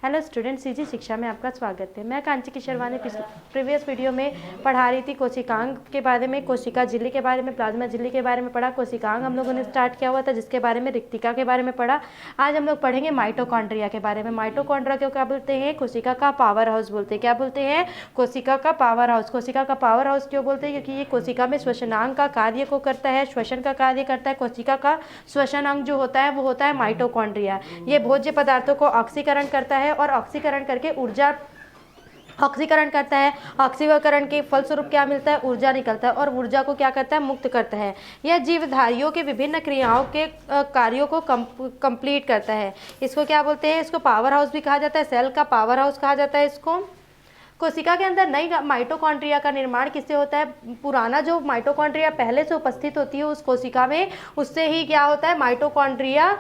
Hello student, CG शिक्षा में आपका स्वागत है। मैं कांची किशोरवानी प्रीवियस वीडियो में पढ़ा रही थी कोशिकांग के बारे में, कोशिका झिल्ली के बारे में, प्लाज्मा झिल्ली के बारे में पढ़ा। कोशिकांग हम लोगों ने स्टार्ट किया हुआ था, जिसके बारे में रिक्तिका के बारे में पढ़ा। आज हम लोग पढ़ेंगे माइटोकॉन्ड्रिया के बारे में। माइटोकॉन्ड्रिया को क्या बोलते हैं? कोशिका का पावर हाउस बोलते हैं। क्या बोलते हैं? कोशिका का पावर हाउस। कोशिका का पावर हाउस क्यों बोलते हैं? क्योंकि ये कोशिका में श्वसनांग का कार्य को करता है, श्वसन का कार्य करता है। कोशिका का श्वसन अंग जो होता है वो होता है माइटोकॉन्ड्रिया। ये भोज्य पदार्थों को ऑक्सीकरण करता है और ऑक्सीकरण करके ऊर्जा ऑक्सीकरण करता है। ऑक्सीकरण के फलस्वरूप क्या मिलता है? ऊर्जा निकलता है और ऊर्जा को क्या करता है? मुक्त करता है। यह जीवधारियों के विभिन्न क्रियाओं के कार्यों को कंप्लीट करता है। इसको क्या बोलते हैं? इसको पावर हाउस भी कहा जाता है, सेल का पावर हाउस कहा जाता है इसको। कोशिका के अंदर नई माइटोकॉन्ड्रिया का निर्माण किससे होता है? पुराना जो माइटोकॉन्ड्रिया पहले से उपस्थित होती है उस कोशिका में, उससे ही क्या होता है? माइटोकॉन्ड्रिया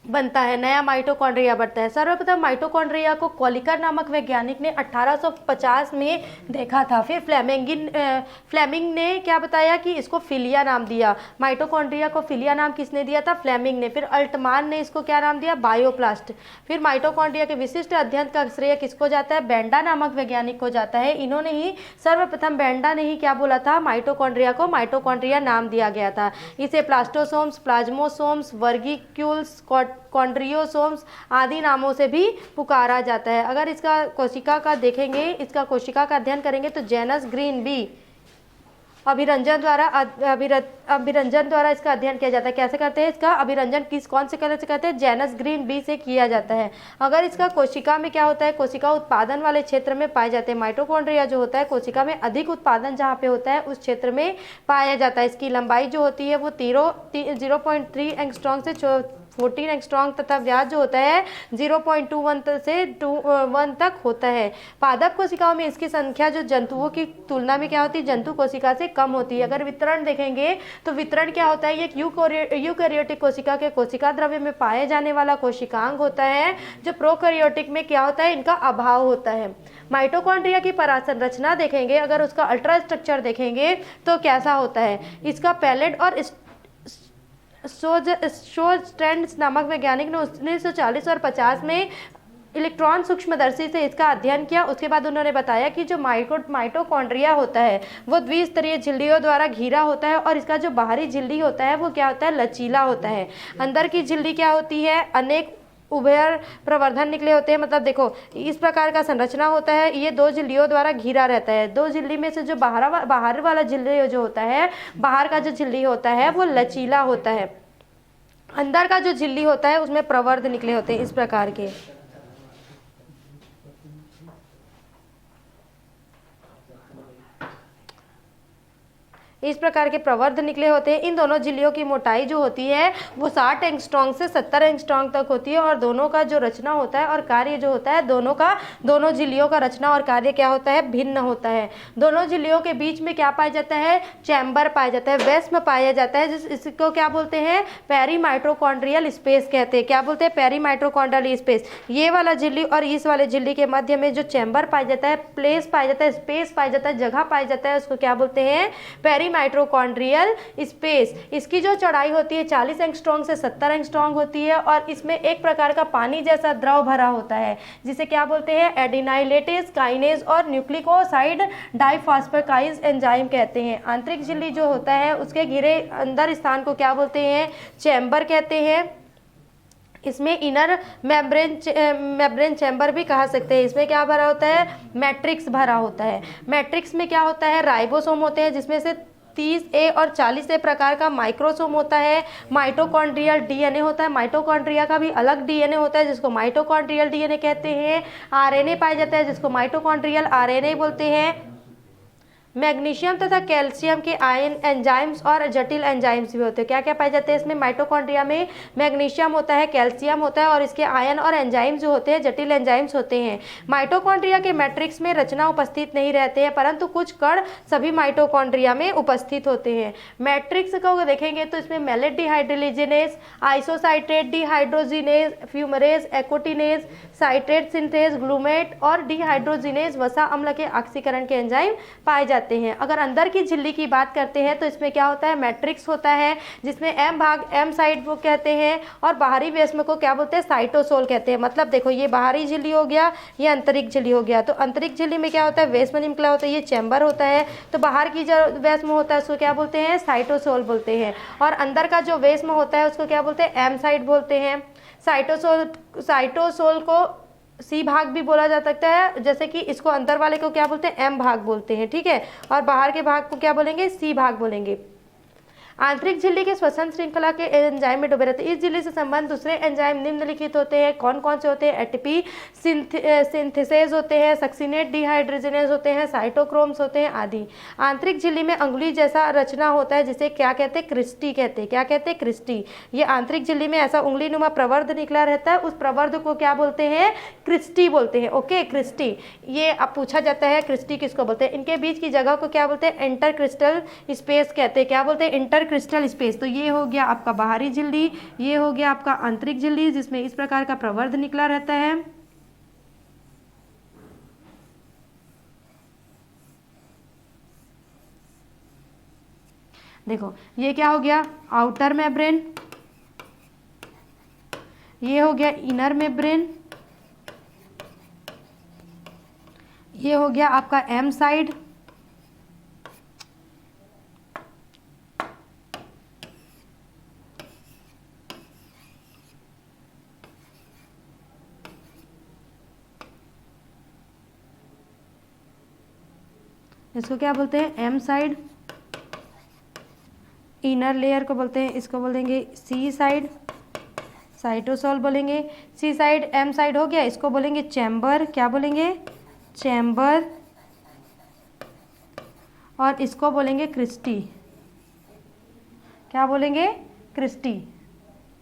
बनता है, नया माइटोकॉन्ड्रिया बनता है। सर्वप्रथम माइटोकॉन्ड्रिया को कॉलिकर नामक वैज्ञानिक ने 1850 में देखा था। फिर फ्लेमिंग ने क्या बताया कि इसको फिलिया नाम दिया। माइटोकॉन्ड्रिया को फिलिया नाम किसने दिया था? फ्लेमिंग ने। फिर अल्टमान ने इसको क्या नाम दिया? बायोप्लास्ट। फिर माइटोकॉन्ड्रिया के विशिष्ट अध्ययन का श्रेय किसको जाता है? बेंडा नामक वैज्ञानिक को जाता है। इन्होंने ही सर्वप्रथम, बेंडा ने ही क्या बोला था? माइटोकॉन्ड्रिया को माइटोकॉन्ड्रिया नाम दिया गया था। इसे प्लास्टोसोम्स, प्लाज्मोसोम्स, वर्गिक्यूल्स, कॉन्ड्रियोसोम्स आदि नामों से भी पुकारा जाता है। अगर इसका कोशिका का देखेंगे, इसका कोशिका का अध्ययन करेंगे तो जेनस ग्रीन बी अभिरंजन द्वारा इसका अध्ययन किया जाता है। कैसे करते हैं इसका अभिरंजन? कौन से कलर से करते हैं? जेनस ग्रीन बी से किया जाता है। अगर इसका कोशिका में क्या होता है? कोशिका उत्पादन वाले क्षेत्र में पाए जाते हैं। माइटोकॉन्ड्रिया जो होता है कोशिका में अधिक उत्पादन जहाँ पे होता है उस क्षेत्र में पाया जाता है। इसकी लंबाई जो होती है वो 0.3 एंगस्ट्रॉम से 14 एंगस्ट्रॉम तथा व्यास जो होता है 0.21 से 1 तक होता है। पादप कोशिकाओं में इसकी संख्या जो जंतुओं की तुलना में क्या होती है? जंतु कोशिका से कम होती है। अगर वितरण देखेंगे तो वितरण क्या होता है? ये यूकैरियोटिक कोशिका के कोशिका द्रव्य में पाए जाने वाला कोशिकांग होता है, जो प्रोकैरियोटिक में क्या होता है? इनका अभाव होता है। माइटोकॉन्ड्रिया की संरचना देखेंगे, अगर उसका अल्ट्रा स्ट्रक्चर देखेंगे तो कैसा होता है? इसका पैलेट और शोस्ट्रैंड नामक वैज्ञानिक ने 1940 और 50 में इलेक्ट्रॉन सूक्ष्मदर्शी से इसका अध्ययन किया। उसके बाद उन्होंने बताया कि जो माइटोकॉन्ड्रिया होता है वो द्विस्तरीय झिल्लियों द्वारा घिरा होता है और इसका जो बाहरी झिल्ली होता है वो क्या होता है? लचीला होता है। अंदर की झिल्ली क्या होती है? अनेक उभयर प्रवर्धन निकले होते हैं। मतलब देखो, इस प्रकार का संरचना होता है। ये 2 झिल्लियों द्वारा घिरा रहता है। 2 झिल्ली में से जो बाहर वाला झिल्ली जो होता है, बाहर का जो झिल्ली होता है वो लचीला होता है। अंदर का जो झिल्ली होता है उसमें प्रवर्ध निकले होते हैं इस प्रकार के। इस प्रकार के प्रवर्ध निकले होते हैं। इन दोनों झिल्लियों की मोटाई जो होती है वो 60 एंगस्ट्रॉम से 70 एंगस्ट्रॉम तक होती है और दोनों का जो रचना होता है और कार्य जो होता है, दोनों झिल्लियों का रचना और कार्य क्या होता है? भिन्न होता है। दोनों झिल्लियों के बीच में क्या पाया जाता है? चैम्बर पाया जाता है, वैस्म पाया जाता है। इसको क्या बोलते हैं? पेरीमाइटोकॉन्ड्रियल स्पेस कहते हैं। क्या बोलते हैं? पेरीमाइटोकॉन्ड्रियल स्पेस। ये वाला झिल्ली और इस वाले झिल्ली के मध्य में जो चैम्बर पाया जाता है, प्लेस पाया जाता है, स्पेस पाया जाता है, जगह पाया जाता है, उसको क्या बोलते हैं? Mitochondrial space. इसकी जो चौड़ाई होती है 40 एंगस्ट्रॉम से 70 एंगस्ट्रॉम होती है और इसमें एक प्रकार का पानी जैसा द्रव भरा होता है, जिसे क्या बोलते हैं? एडिनाइलेटेज काइनेज और न्यूक्लिकोसाइड डाइफॉस्फेटाइज एंजाइम कहते हैं। आंतरिक झिल्ली जो होता है उसके घिरे अंदर स्थान को क्या बोलते हैं? चैम्बर कहते हैं। इसमें इनर मेम्ब्रेन चैम्बर भी कहा सकते हैं। इसमें क्या भरा होता है? मैट्रिक्स भरा होता है। मैट्रिक्स में क्या होता है? राइबोसोम होते हैं, जिसमें से 30A और 40A प्रकार का माइक्रोसोम होता है। माइटोकॉन्ड्रियल डीएनए होता है। माइटोकॉन्ड्रिया का भी अलग डीएनए होता है जिसको माइटोकॉन्ड्रियल डीएनए कहते हैं। आरएनए पाया जाता है जिसको माइटोकॉन्ड्रियल आरएनए बोलते हैं। मैग्नीशियम तथा कैल्शियम के आयन एंजाइम्स और जटिल एंजाइम्स भी होते हैं। क्या क्या पाए जाते हैं इसमें? माइटोकॉन्ड्रिया में मैग्नीशियम होता है, कैल्शियम होता है और इसके आयन और एंजाइम्स जो होते हैं जटिल एंजाइम्स होते हैं। माइटोकॉन्ड्रिया के मैट्रिक्स में रचना उपस्थित नहीं रहते हैं, परंतु कुछ कण सभी माइटोकॉन्ड्रिया में उपस्थित होते हैं। मैट्रिक्स को देखेंगे तो इसमें malate dehydrogenase, isocitrate dehydrogenase, fumarase, aconitase, citrate synthase, glutamate और डिहाइड्रोजिनेज वसा अम्ल के ऑक्सीकरण के एंजाइम पाए जाते हैं। रहते हैं। अगर अंदर की झिल्ली की बात करते हैं तो इसमें क्या होता है, मैट्रिक्स होता है जिसमें एम साइड वो कहते हैं, और बाहरी वेस्म को क्या बोलते हैं, साइटोसोल कहते हैं। मतलब देखो ये बाहरी झिल्ली हो गया, ये आंतरिक झिल्ली हो गया। तो आंतरिक झिल्ली में क्या होता है, वेस्म निकला होता है, ये चैम्बर होता है। तो बाहर की जो वेस्म होता है उसको क्या बोलते हैं, साइटोसोल बोलते हैं। और अंदर का जो वेस्म होता है उसको क्या बोलते हैं, एम साइड बोलते हैं। साइटोसोल को सी भाग भी बोला जा सकता है, जैसे कि इसको अंदर वाले को क्या बोलते हैं, एम भाग बोलते हैं, ठीक है। और बाहर के भाग को क्या बोलेंगे, सी भाग बोलेंगे। आंतरिक झिल्ली के श्वसन श्रृंखला के एंजाइम में डूबे रहते हैं। इस झिल्ली से संबंध दूसरे एंजाइम निम्नलिखित होते हैं। कौन कौन से होते हैं, एटीपी सिंथेसेज होते हैं, सक्सिनेट डिहाइड्रोजनेज होते हैं, साइटोक्रोम्स होते हैं आदि। आंतरिक झिल्ली में अंगुली जैसा रचना होता है जिसे क्या कहते हैं, क्रिस्टी कहते हैं। क्या कहते हैं, क्रिस्टी। ये आंतरिक झिल्ली में ऐसा उंगली नुमा प्रवर्ध निकला रहता है, उस प्रवर्ध को क्या बोलते हैं, क्रिस्टी बोलते हैं। Okay, Christy. ये अब पूछा जाता है क्रिस्टी किसको बोलते हैं। इनके बीच की जगह को क्या बोलते हैं, इंटर क्रिस्टल स्पेस कहते हैं। क्या बोलते हैं, इंटर क्रिस्टल स्पेस। तो ये हो गया आपका बाहरी झिल्ली, ये हो गया आपका आंतरिक झिल्ली जिसमें इस प्रकार का प्रवर्ध निकला रहता है। देखो ये क्या हो गया, आउटर मेम्ब्रेन, ये हो गया इनर मेम्ब्रेन, ये हो गया आपका एम साइड, इसको क्या बोलते हैं, एम साइड। इनर लेयर को बोलते हैं, इसको बोलेंगे सी साइड, साइटोसोल बोलेंगे। सी साइड एम साइड हो गया, इसको बोलेंगे चैम्बर। क्या बोलेंगे, चैम्बर। और इसको बोलेंगे क्रिस्टी। क्या बोलेंगे, क्रिस्टी।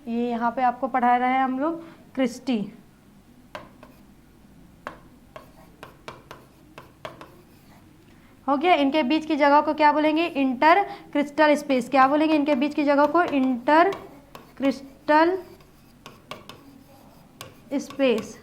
ये यहाँ पे आपको पढ़ा रहे हैं हम लोग, क्रिस्टी। हो गया। इनके बीच की जगह को क्या बोलेंगे, इंटर क्रिस्टल स्पेस। क्या बोलेंगे, इनके बीच की जगह को इंटर क्रिस्टल स्पेस।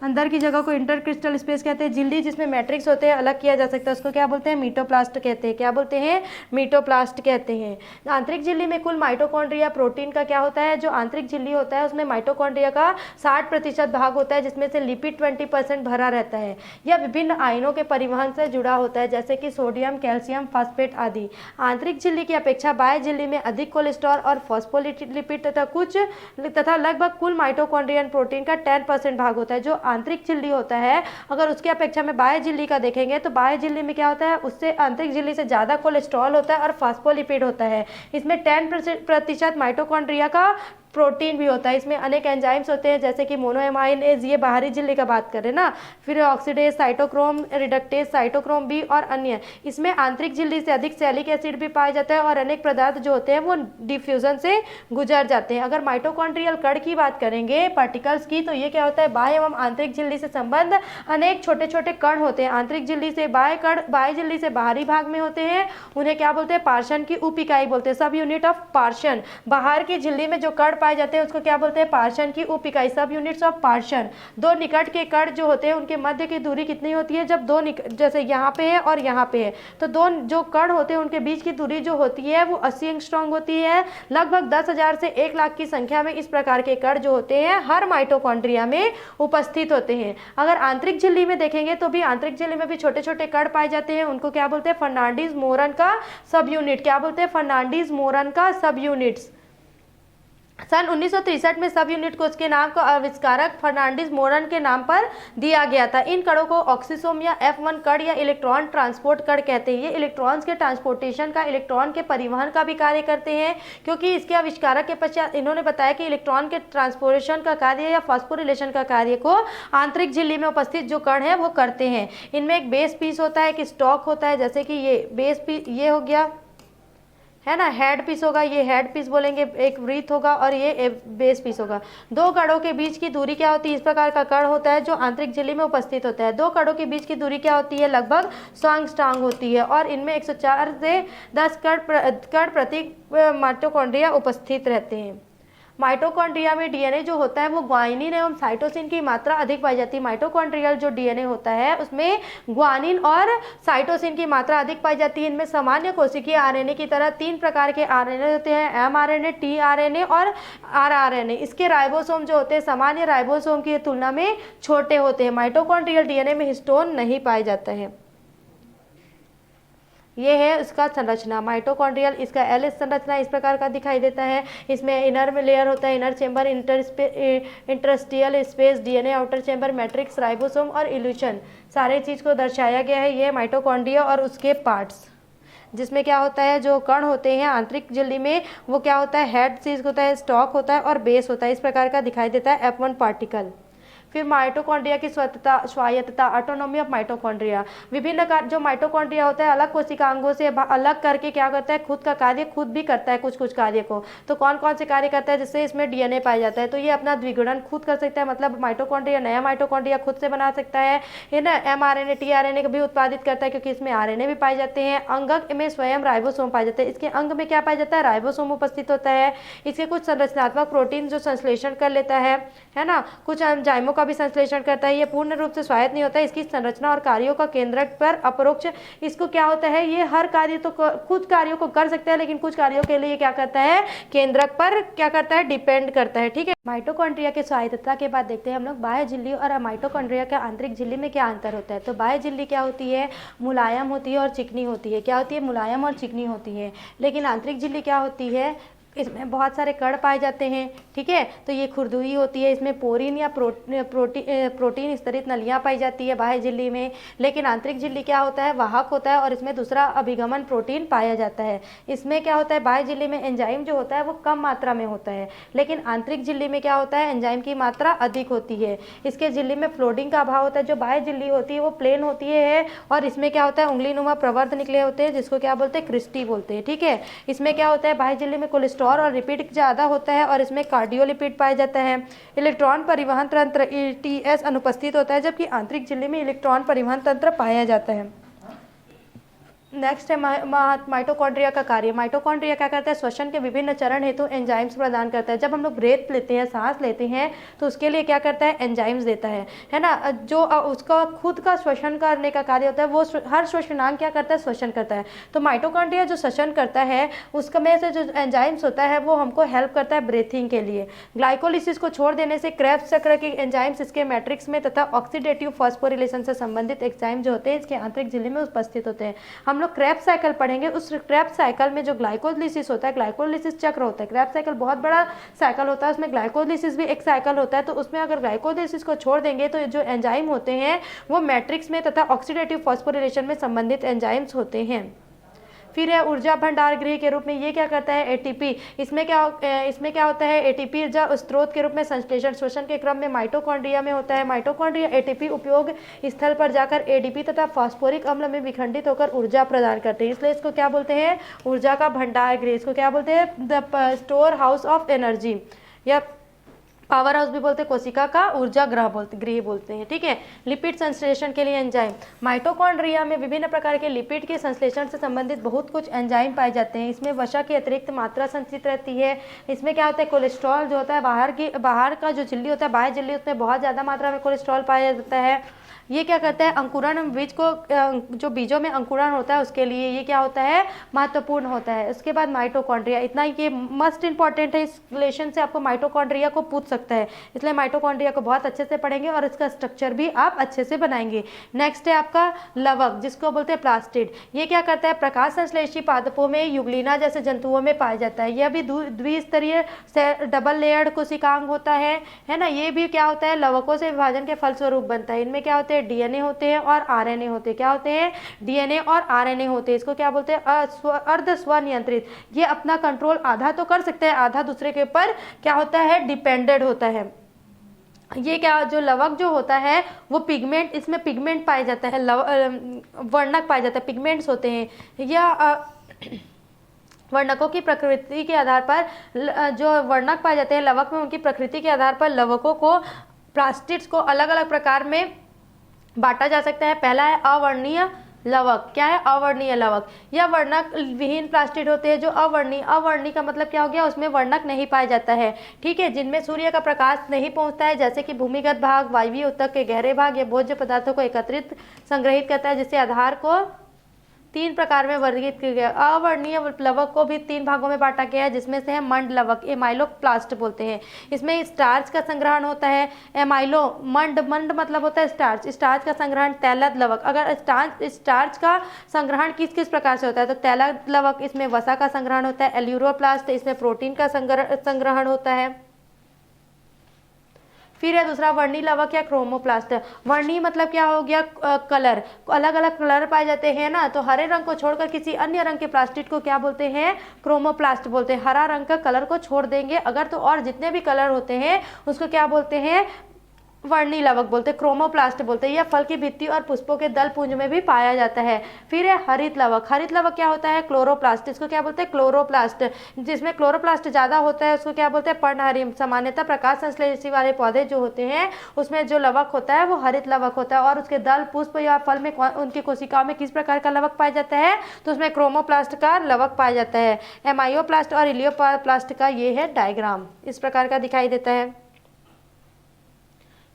अंदर की जगह को इंटर क्रिस्टल स्पेस कहते हैं। झिल्ली जिसमें मैट्रिक्स होते हैं अलग किया जा सकता है, उसको क्या बोलते हैं, मीटोप्लास्ट कहते हैं। क्या बोलते हैं, मीटोप्लास्ट कहते हैं। आंतरिक झिल्ली में कुल माइटोकॉन्ड्रिया प्रोटीन का क्या होता है, जो आंतरिक झिल्ली होता है उसमें माइटोकॉन्ड्रिया का 60% भाग होता है, जिसमें से लिपिड 20% भरा रहता है। यह विभिन्न आयनों के परिवहन से जुड़ा होता है, जैसे कि सोडियम, कैल्शियम, फास्फेट आदि। आंतरिक झिल्ली की अपेक्षा बाह्य झिल्ली में अधिक कोलेस्ट्रॉल और फॉस्फोलिपिड तथा लगभग कुल माइटोकॉन्ड्रियन प्रोटीन का 10% भाग होता है। जो आंतरिक झिल्ली होता है, अगर उसकी अपेक्षा में बाह्य झिल्ली का देखेंगे तो बाह्य झिल्ली में क्या होता है, उससे आंतरिक झिल्ली से ज़्यादा कोलेस्ट्रॉल होता है और फास्फोलिपिड होता है। इसमें 10% माइटोकॉन्ड्रिया का प्रोटीन भी होता है। इसमें अनेक एंजाइम्स होते हैं, जैसे कि मोनोएमाइनेज, ये बाहरी झिल्ली का बात करें ना, फिर oxidase, cytochrome reductase, cytochrome B और अन्य। इसमें आंतरिक झिल्ली से अधिक सैलिक एसिड भी पाया जाता है और अनेक पदार्थ जो होते हैं वो डिफ्यूजन से गुजर जाते हैं। अगर माइटोकॉन्ड्रियल कण की बात करेंगे, पार्टिकल्स की, तो ये क्या होता है, बाह्य एवं आंतरिक झिल्ली से संबंध अनेक छोटे छोटे कण होते हैं। आंतरिक झिल्ली से बाह्य कण बाह्य झिल्ली से बाहरी भाग में होते हैं, उन्हें क्या बोलते हैं, पार्शन की उप इकाई बोलते हैं, सब यूनिट ऑफ पार्शन। बाहर की झिल्ली में जो कण पाए जाते हैं उसको क्या बोलते हैं, पार्शन की उप इकाई, सब यूनिट्स ऑफ पार्शन। दो निकट के कण जो होते हैं उनके मध्य की दूरी कितनी होती है, जब दो जैसे यहाँ पे है और यहाँ पे है, तो दो जो कण होते हैं उनके बीच की दूरी जो होती है वो 80 एंगस्ट्रॉम होती है। लगभग 10,000 से 1 लाख की संख्या में इस प्रकार के कण जो होते हैं हर माइटोकॉन्ड्रिया में उपस्थित होते हैं। अगर आंतरिक झिल्ली में देखेंगे तो भी आंतरिक झिल्ली में भी छोटे छोटे कण पाए जाते हैं, उनको क्या बोलते हैं, फर्नांडीज मोरन का सब यूनिट। क्या बोलते हैं, फर्नांडीज मोरन का सब यूनिट्स। सन 1963 में सब यूनिट को उसके नाम को आविष्कारक फर्नांडीज मोरन के नाम पर दिया गया था। इन कणों को ऑक्सीसोम या F1 कण या इलेक्ट्रॉन ट्रांसपोर्ट कण कहते हैं। ये इलेक्ट्रॉन्स के ट्रांसपोर्टेशन का, इलेक्ट्रॉन के परिवहन का भी कार्य करते हैं, क्योंकि इसके आविष्कारक के पश्चात इन्होंने बताया कि इलेक्ट्रॉन के ट्रांसपोर्टेशन का कार्य या फॉस्फोरिलेशन का कार्य को आंतरिक झिल्ली में उपस्थित जो कण है वो करते हैं। इनमें एक बेस पीस होता है, एक स्टॉक होता है, जैसे कि ये बेस पीस ये हो गया है ना, हेड पीस होगा, ये हेड पीस बोलेंगे, एक वृत्त होगा और ये बेस पीस होगा। दो कणों के बीच की दूरी क्या होती है, इस प्रकार का कण होता है जो आंतरिक झिल्ली में उपस्थित होता है। दो कणों के बीच की दूरी क्या होती है, लगभग 100 एंगस्ट्रॉम होती है और इनमें 104 से 10 कण प्रति माइटोकॉन्ड्रिया उपस्थित रहते हैं। माइटोकॉन्ड्रिया में डीएनए जो होता है वो ग्वानिन एवं साइटोसिन की मात्रा अधिक पाई जाती है। माइटोकॉन्ड्रियल जो डीएनए होता है उसमें ग्वानिन और साइटोसिन की मात्रा अधिक पाई जाती है। इनमें सामान्य कोशिकीय आरएनए की तरह 3 प्रकार के आरएनए होते हैं, एमआरएनए, टीआरएनए और आरआरएनए। इसके राइबोसोम जो होते हैं सामान्य राइबोसोम की तुलना में छोटे होते हैं। माइटोकॉन्ड्रियल डीएनए में हिस्टोन नहीं पाया जाता है। ये है उसका संरचना माइटोकॉन्ड्रियल। इसका एल संरचना इस प्रकार का दिखाई देता है। इसमें इनर में लेयर होता है, inner chamber, interstitial space, DNA outer chamber, matrix, ribosome और इल्यूशन, सारे चीज़ को दर्शाया गया है। ये माइटोकॉन्ड्रिया और उसके पार्ट्स, जिसमें क्या होता है जो कण होते हैं आंतरिक झिल्ली में वो क्या होता है, हेड चीज होता है, स्टॉक होता है और बेस होता है। इस प्रकार का दिखाई देता है F1 पार्टिकल। फिर माइटोकॉन्ड्रिया की स्वायत्तता, ऑटोनॉमी ऑफ माइटोकॉन्ड्रिया। विभिन्न जो माइटोकॉन्ड्रिया होता है अलग कोशिकांगों से अलग करके क्या करता है, खुद का कार्य खुद भी करता है कुछ कुछ कार्य को। तो कौन कौन से कार्य करता है, जिससे इसमें डीएनए पाया जाता है। तो ये अपना द्विगुणन खुद कर सकता है, मतलब माइटोकॉन्ड्रिया नया माइटोकॉन्ड्रिया खुद से बना सकता है ना। एमआरएनए टीआरएनए भी उत्पादित करता है क्योंकि इसमें आरएनए भी पाए जाते हैं। अंगक में स्वयं राइबोसोम पाए जाते हैं। इसके अंग में क्या पाया जाता है, राइबोसोम उपस्थित होता है। इसके कुछ संरचनात्मक प्रोटीन जो संश्लेषण कर लेता है ना, कुछ एंजाइमों का भी संश्लेषण करता है। ये पूर्ण रूप से स्वायत्त नहीं होता है। इसकी संरचना और कार्यों का केंद्रक पर अपरोक्ष, इसको क्या होता है, ये हर कार्य तो कुछ कार्यों को कर सकता है लेकिन कुछ कार्यों के लिए क्या करता है, केंद्रक पर क्या करता है, डिपेंड करता है। ठीक है। माइटोकॉन्ड्रिया के स्वायत्तता के बाद देखते हैं हम लोग बाह्य झिल्ली और माइटोकॉन्ड्रिया के आंतरिक झिल्ली में क्या अंतर होता है। तो बाह्य झिल्ली क्या होती है, मुलायम होती है और चिकनी होती है। क्या होती है, मुलायम और चिकनी होती है। लेकिन आंतरिक झिल्ली क्या होती है, इसमें बहुत सारे कण पाए जाते हैं। ठीक है। तो ये खुरदुरी होती है, इसमें पोरिन या प्रोटीन स्तरित नलियाँ पाई जाती है बाह्य झिल्ली में। लेकिन आंतरिक झिल्ली क्या होता है, वाहक होता है और इसमें दूसरा अभिगमन प्रोटीन पाया जाता है। इसमें क्या होता है, बाह्य झिल्ली में एंजाइम जो होता है वो कम मात्रा में होता है, लेकिन आंतरिक झिल्ली में क्या होता है, एंजाइम की मात्रा अधिक होती है। इसके झिल्ली में फ्लोडिंग का अभाव होता है। जो बाह्य झिल्ली होती है वो प्लेन होती है और इसमें क्या होता है, उंगलीनुमा प्रवर्ध निकले होते हैं जिसको क्या बोलते हैं, क्रिस्टी बोलते हैं। ठीक है। इसमें क्या होता है, बाह्य झिल्ली में कोलेस्ट्रॉल और लिपिड ज़्यादा होता है और इसमें कार्डियोलिपिड पाया जाता है। इलेक्ट्रॉन परिवहन तंत्र ETS अनुपस्थित होता है, जबकि आंतरिक झिल्ली में इलेक्ट्रॉन परिवहन तंत्र पाया जाता है। नेक्स्ट है माइटोकॉन्ड्रिया का कार्य। माइटोकॉन्ड्रिया क्या करता है, श्वसन के विभिन्न चरण हेतु एंजाइम्स प्रदान करता है। जब हम लोग ब्रेथ लेते हैं, सांस लेते हैं, तो उसके लिए क्या करता है, एंजाइम्स देता है ना। जो उसका खुद का श्वसन करने का कार्य होता है वो हर श्वसनांग क्या करता है, श्वसन करता है। तो माइटोकॉन्ड्रिया जो श्वसन करता है उसका में से जो एंजाइम्स होता है वो हमको हेल्प करता है ब्रीथिंग के लिए। ग्लाइकोलिसिस को छोड़ देने से क्रेब्स चक्र के एंजाइम्स इसके मैट्रिक्स में तथा ऑक्सीडेटिव फॉस्फोरिलेशन से संबंधित एंजाइम जो होते हैं इसके आंतरिक झिल्ली में उपस्थित होते हैं। हम लोग क्रेब्स साइकिल पढ़ेंगे। उस क्रेब्स साइकिल में जो ग्लाइकोलिसिस होता है, ग्लाइकोलिसिस चक्र होता है। क्रेब्स साइकिल बहुत बड़ा साइकिल होता है, उसमें ग्लाइकोलिसिस भी एक साइकिल होता है। तो उसमें अगर ग्लाइकोलिसिस को छोड़ देंगे तो जो एंजाइम होते हैं वो मैट्रिक्स में तथा ऑक्सीडेटिव फॉस्फोरिलेशन में संबंधित एंजाइम्स होते हैं। फिर है ऊर्जा भंडार गृह के रूप में ये क्या करता है, एटीपी। इसमें क्या होता है, एटीपी ऊर्जा स्रोत के रूप में संश्लेषण श्वसन के क्रम में माइटोकॉन्ड्रिया में होता है। माइटोकॉन्ड्रिया एटीपी उपयोग स्थल पर जाकर एडीपी तथा फास्फोरिक अम्ल में विखंडित होकर ऊर्जा प्रदान करते हैं। इसलिए इसको क्या बोलते हैं, ऊर्जा का भंडार गृह। इसको क्या बोलते हैं, the store house of energy या पावर हाउस भी बोलते हैं, कोशिका का ऊर्जा गृह बोलते हैं। ठीक है। लिपिड संश्लेषण के लिए एंजाइम। माइटोकॉन्ड्रिया में विभिन्न प्रकार के लिपिड के संश्लेषण से संबंधित बहुत कुछ एंजाइम पाए जाते हैं। इसमें वसा की अतिरिक्त मात्रा संचित रहती है। इसमें क्या होता है, कोलेस्ट्रॉल जो होता है बाहर का जो झिल्ली होता है, बाह्य झिल्ली, उसमें बहुत ज़्यादा मात्रा में कोलेस्ट्रॉल पाया जाता है। ये क्या करता है, अंकुरण बीज को जो बीजों में अंकुरण होता है उसके लिए ये क्या होता है, महत्वपूर्ण होता है। उसके बाद माइटोकॉन्ड्रिया, इतना ये मस्ट इंपॉर्टेंट है। इस रिलेशन से आपको माइटोकॉन्ड्रिया को पूछ सकता है, इसलिए माइटोकॉन्ड्रिया को बहुत अच्छे से पढ़ेंगे और इसका स्ट्रक्चर भी आप अच्छे से बनाएंगे। नेक्स्ट है आपका लवक, जिसको बोलते हैं प्लास्टिड। ये क्या करता है, प्रकाश संश्लेषी पादपों में युग्लिना जैसे जंतुओं में पाया जाता है। यह भी द्विस्तरीय डबल लेयर्ड कोशिकांग होता है ना। ये भी क्या होता है, लवकों से विभाजन के फलस्वरूप बनता है। इनमें क्या होते हैं, डीएनए होते हैं और आरएनए होते हैं। क्या होते हैं, डीएनए और आरएनए होते हैं। इसको क्या बोलते हैं, अर्ध स्वनियंत्रित। ये अपना कंट्रोल आधा तो कर सकते हैं, आधा दूसरे के ऊपर क्या होता है, डिपेंडेंट होता है। ये क्या, जो लवक जो होता है वो पिगमेंट, इसमें पिगमेंट पाया जाता है, वर्णक पाया जाता है, पिगमेंट्स होते हैं। या वर्णकों की प्रकृति के आधार पर जो वर्णक पाए जाते हैं लवक में, उनकी प्रकृति के आधार पर लवकों को, प्लास्टिड्स को अलग अलग प्रकार में बांटा जा सकता है। पहला है अवर्णीय लवक क्या है, अवर्णीय लवक। यह वर्णक विहीन प्लास्टिड होते हैं जो अवर्णीय, अवर्णीय का मतलब क्या हो गया, उसमें वर्णक नहीं पाया जाता है, ठीक है, जिनमें सूर्य का प्रकाश नहीं पहुंचता है, जैसे कि भूमिगत भाग, वायवीय ऊतक के गहरे भाग, या भोज्य पदार्थों को एकत्रित संग्रहित करता है, जिससे आधार को 3 प्रकार में वर्गीकृत किया गया। अवर्णीय लवक को भी 3 भागों में बांटा गया है, जिसमें से है मंड लवक, एमाइलोप्लास्ट बोलते हैं। इसमें स्टार्च का संग्रहण होता है। एमाइलो मंड, मंड मतलब होता है स्टार्च, स्टार्च का संग्रहण तैलद लवक। अगर स्टार्च का संग्रहण किस किस प्रकार से होता है, तो तैलद लवक, इसमें वसा का संग्रहण होता है। एल्यूरोप्लास्ट, इसमें प्रोटीन का संग्रहण होता है। फिर है दूसरा वर्णी लवक या क्रोमोप्लास्ट। वर्णी मतलब क्या हो गया, कलर, अलग अलग कलर पाए जाते हैं ना, तो हरे रंग को छोड़कर किसी अन्य रंग के प्लास्टिड को क्या बोलते हैं, क्रोमोप्लास्ट बोलते हैं। हरा रंग का कलर को छोड़ देंगे अगर, तो और जितने भी कलर होते हैं उसको क्या बोलते हैं, वर्णी लवक बोलते हैं, क्रोमोप्लास्ट बोलते हैं। यह फल की भित्ति और पुष्पों के दल पुंज में भी पाया जाता है। फिर है हरित लवक। हरित लवक क्या होता है, क्लोरोप्लास्ट, इसको क्या बोलते हैं, क्लोरोप्लास्ट। जिसमें क्लोरोप्लास्ट ज्यादा होता है उसको क्या बोलते हैं, पर्णहरित। सामान्यतः प्रकाश संश्लेषी वाले पौधे जो होते हैं उसमें जो लवक होता है वो हरित लवक होता है, और उसके दल, पुष्प या फल में उनकी कोशिकाओं में किस प्रकार का लवक पाया जाता है, तो उसमें क्रोमोप्लास्ट का लवक पाया जाता है। एमाइयोप्लास्ट और इलियोप्लास्ट का ये है डायग्राम, इस प्रकार का दिखाई देता है।